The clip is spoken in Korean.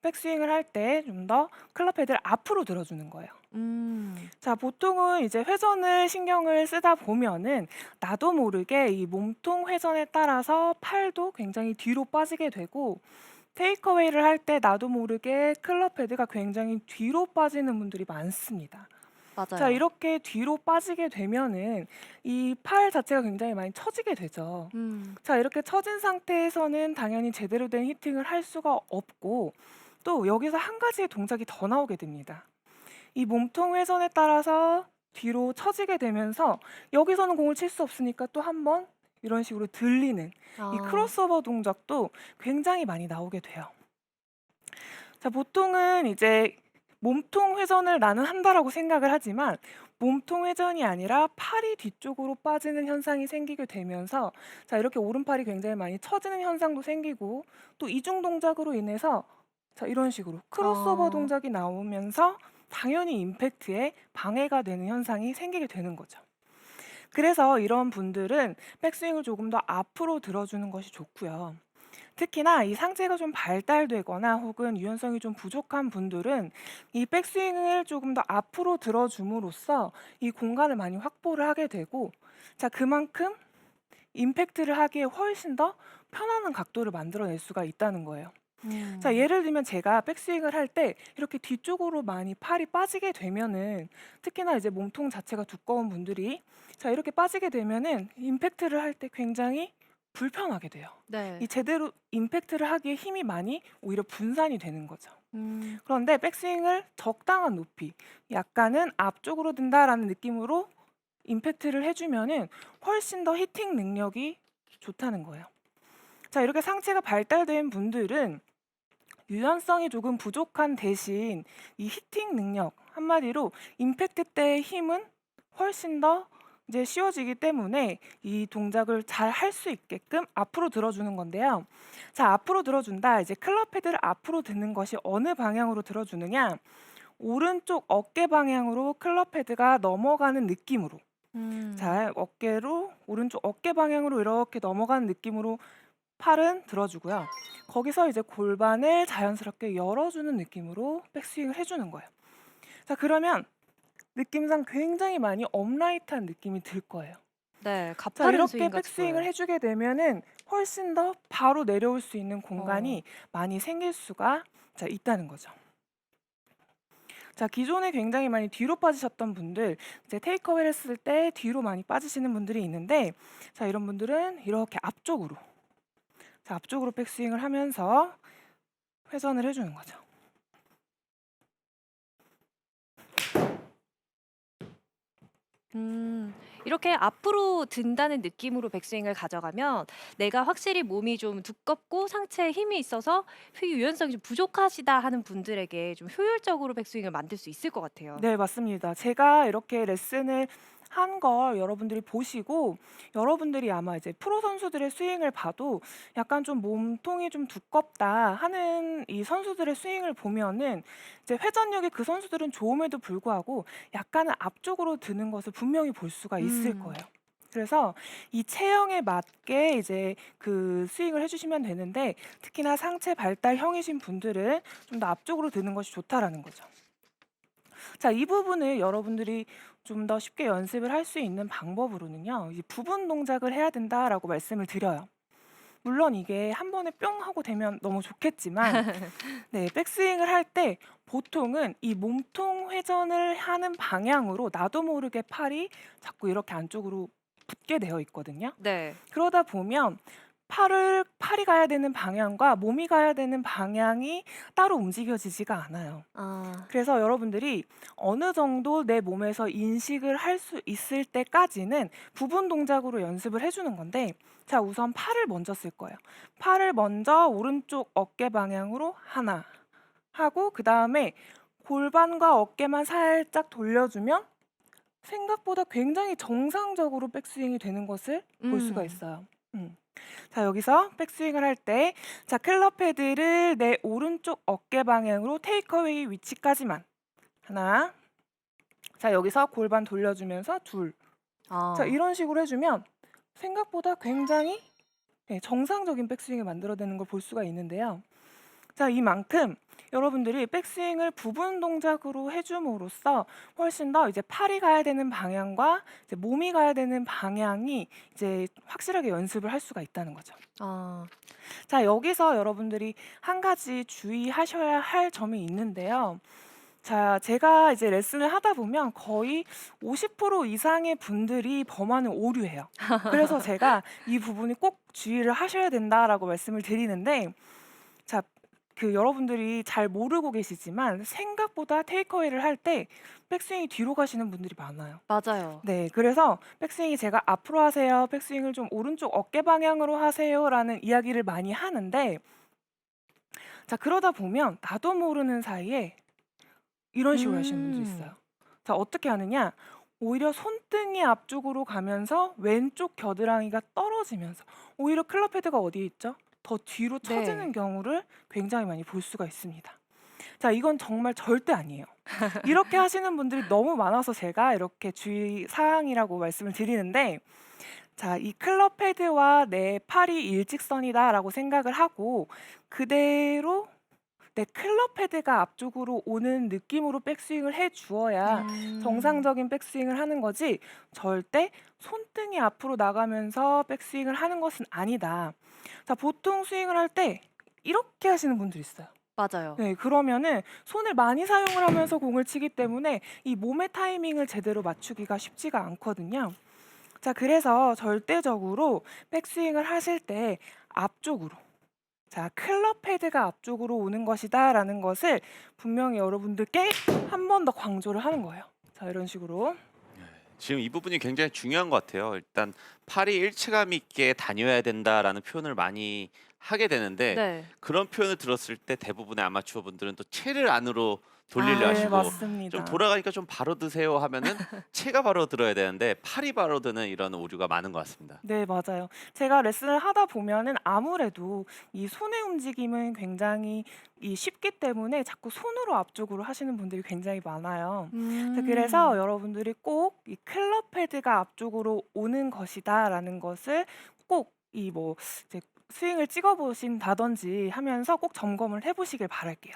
백스윙을 할 때 좀 더 클럽 헤드를 앞으로 들어주는 거예요. 음. 자, 보통은 이제 회전을 신경을 쓰다 보면은 나도 모르게 이 몸통 회전에 따라서 팔도 굉장히 뒤로 빠지게 되고 테이크어웨이를 할 때 나도 모르게 클럽 헤드가 굉장히 뒤로 빠지는 분들이 많습니다. 자, 맞아요. 이렇게 뒤로 빠지게 되면은 이 팔 자체가 굉장히 많이 처지게 되죠. 음. 자, 이렇게 처진 상태에서는 당연히 제대로 된 히팅을 할 수가 없고 또 여기서 한 가지의 동작이 더 나오게 됩니다. 이 몸통 회전에 따라서 뒤로 처지게 되면서 여기서는 공을 칠 수 없으니까 또 한 번 이런 식으로 들리는 이 아. 크로스오버 동작도 굉장히 많이 나오게 돼요. 자, 보통은 이제 몸통 회전을 나는 한다라고 생각을 하지만 몸통 회전이 아니라 팔이 뒤쪽으로 빠지는 현상이 생기게 되면서 자, 이렇게 오른팔이 굉장히 많이 처지는 현상도 생기고 또 이중 동작으로 인해서 자, 이런 식으로 크로스오버 아. 동작이 나오면서 당연히 임팩트에 방해가 되는 현상이 생기게 되는 거죠. 그래서 이런 분들은 백스윙을 조금 더 앞으로 들어주는 것이 좋고요. 특히나 이 상체가 좀 발달되거나 혹은 유연성이 좀 부족한 분들은 이 백스윙을 조금 더 앞으로 들어줌으로써 이 공간을 많이 확보를 하게 되고 자, 그만큼 임팩트를 하기에 훨씬 더 편안한 각도를 만들어낼 수가 있다는 거예요. 자, 음. 예를 들면 제가 백스윙을 할 때 이렇게 뒤쪽으로 많이 팔이 빠지게 되면은 특히나 이제 몸통 자체가 두꺼운 분들이 자, 이렇게 빠지게 되면은 임팩트를 할 때 굉장히 불편하게 돼요. 이 네. 제대로 임팩트를 하기에 힘이 많이 오히려 분산이 되는 거죠. 음. 그런데 백스윙을 적당한 높이, 약간은 앞쪽으로 든다라는 느낌으로 임팩트를 해주면은 훨씬 더 히팅 능력이 좋다는 거예요. 자, 이렇게 상체가 발달된 분들은 유연성이 조금 부족한 대신 이 히팅 능력, 한마디로 임팩트 때의 힘은 훨씬 더 이제 쉬워지기 때문에 이 동작을 잘 할 수 있게끔 앞으로 들어주는 건데요. 자, 앞으로 들어준다. 이제 클럽 헤드를 앞으로 드는 것이 어느 방향으로 들어주느냐? 오른쪽 어깨 방향으로 클럽 헤드가 넘어가는 느낌으로. 음. 자, 어깨로 오른쪽 어깨 방향으로 이렇게 넘어가는 느낌으로 팔은 들어주고요. 거기서 이제 골반을 자연스럽게 열어주는 느낌으로 백스윙을 해주는 거예요. 자, 그러면 느낌상 굉장히 많이 업라이트한 느낌이 들 거예요. 네. 자, 가파른 이렇게 스윙 같이 백스윙을 보여요. 해주게 되면은 훨씬 더 바로 내려올 수 있는 어. 공간이 많이 생길 수가 자, 있다는 거죠. 자, 기존에 굉장히 많이 뒤로 빠지셨던 분들, 이제 테이크어웨이를 했을 때 뒤로 많이 빠지시는 분들이 있는데, 자, 이런 분들은 이렇게 앞쪽으로, 자, 앞쪽으로 백스윙을 하면서 회전을 해주는 거죠. 음. 이렇게 앞으로 든다는 느낌으로 백스윙을 가져가면 내가 확실히 몸이 좀 두껍고 상체에 힘이 있어서 유연성이 좀 부족하시다 하는 분들에게 좀 효율적으로 백스윙을 만들 수 있을 것 같아요. 네, 맞습니다. 제가 이렇게 레슨을 한 걸 여러분들이 보시고 여러분들이 아마 이제 프로 선수들의 스윙을 봐도 약간 좀 몸통이 좀 두껍다 하는 이 선수들의 스윙을 보면은 이제 회전력이 그 선수들은 좋음에도 불구하고 약간은 앞쪽으로 드는 것을 분명히 볼 수가 있을 음. 거예요. 그래서 이 체형에 맞게 이제 그 스윙을 해주시면 되는데 특히나 상체 발달형이신 분들은 좀 더 앞쪽으로 드는 것이 좋다라는 거죠. 자, 이 부분을 여러분들이 좀 더 쉽게 연습을 할 수 있는 방법으로는요. 이 부분 동작을 해야 된다라고 말씀을 드려요. 물론 이게 한 번에 뿅 하고 되면 너무 좋겠지만 네, 백스윙을 할 때 보통은 이 몸통 회전을 하는 방향으로 나도 모르게 팔이 자꾸 이렇게 안쪽으로 붙게 되어 있거든요. 네. 그러다 보면 팔이 가야 되는 방향과 몸이 가야 되는 방향이 따로 움직여지지가 않아요. 아. 그래서 여러분들이 어느 정도 내 몸에서 인식을 할 수 있을 때까지는 부분 동작으로 연습을 해주는 건데, 자, 우선 팔을 먼저 쓸 거예요. 팔을 먼저 오른쪽 어깨 방향으로 하나 하고, 그 다음에 골반과 어깨만 살짝 돌려주면 생각보다 굉장히 정상적으로 백스윙이 되는 것을 볼 수가 음. 있어요. 음. 자, 여기서 백스윙을 할 때, 자, 클럽 헤드를 내 오른쪽 어깨 방향으로 테이크어웨이 위치까지만 하나. 자, 여기서 골반 돌려주면서 둘. 자, 아. 이런 식으로 해주면 생각보다 굉장히 네, 정상적인 백스윙을 만들어내는 걸 볼 수가 있는데요. 자, 이만큼 여러분들이 백스윙을 부분 동작으로 해줌으로써 훨씬 더 이제 팔이 가야 되는 방향과 이제 몸이 가야 되는 방향이 이제 확실하게 연습을 할 수가 있다는 거죠. 아. 자, 여기서 여러분들이 한 가지 주의하셔야 할 점이 있는데요. 자, 제가 이제 레슨을 하다 보면 거의 50% 이상의 분들이 범하는 오류예요. 그래서 제가 이 부분이 꼭 주의를 하셔야 된다라고 말씀을 드리는데, 자, 여러분들이 잘 모르고 계시지만 생각보다 테이크어웨이를 할 때 백스윙이 뒤로 가시는 분들이 많아요. 맞아요. 네, 그래서 백스윙이 제가 앞으로 하세요, 백스윙을 좀 오른쪽 어깨 방향으로 하세요라는 이야기를 많이 하는데, 자, 그러다 보면 나도 모르는 사이에 이런 식으로 하시는 분도 음. 있어요. 자, 어떻게 하느냐? 오히려 손등이 앞쪽으로 가면서 왼쪽 겨드랑이가 떨어지면서 오히려 클럽 헤드가 어디에 있죠? 더 뒤로 네. 처지는 경우를 굉장히 많이 볼 수가 있습니다. 자, 이건 정말 절대 아니에요. 이렇게 하시는 분들이 너무 많아서 제가 이렇게 주의 사항이라고 말씀을 드리는데, 자, 이 클럽 헤드와 내 팔이 일직선이다라고 생각을 하고 그대로 내 클럽 헤드가 앞쪽으로 오는 느낌으로 백스윙을 해 주어야 음. 정상적인 백스윙을 하는 거지, 절대 손등이 앞으로 나가면서 백스윙을 하는 것은 아니다. 자, 보통 스윙을 할 때 이렇게 하시는 분들이 있어요. 맞아요. 네, 그러면은 손을 많이 사용을 하면서 공을 치기 때문에 이 몸의 타이밍을 제대로 맞추기가 쉽지가 않거든요. 자, 그래서 절대적으로 백스윙을 하실 때 앞쪽으로, 자, 클럽 헤드가 앞쪽으로 오는 것이다라는 것을 분명히 여러분들께 한 번 더 강조를 하는 거예요. 자, 이런 식으로. 네. 지금 이 부분이 굉장히 중요한 것 같아요. 일단 "팔이 일체감 있게 다녀야 된다."라는 표현을 많이 하게 되는데 네. 그런 표현을 들었을 때 대부분의 아마추어 분들은 또 채를 안으로 돌리려 아. 네, 하시고 좀 맞습니다. 돌아가니까 좀 바로 드세요 하면은 채가 바로 들어야 되는데 팔이 바로 드는 이런 오류가 많은 것 같습니다. 네, 맞아요. 제가 레슨을 하다 보면은 아무래도 이 손의 움직임은 굉장히 쉽기 때문에 자꾸 손으로 앞쪽으로 하시는 분들이 굉장히 많아요. 자, 그래서 음. 여러분들이 꼭 이 클럽 헤드가 앞쪽으로 오는 것이다라는 것을 꼭 이제 스윙을 찍어 보신다든지 하면서 꼭 점검을 해 보시길 바랄게요.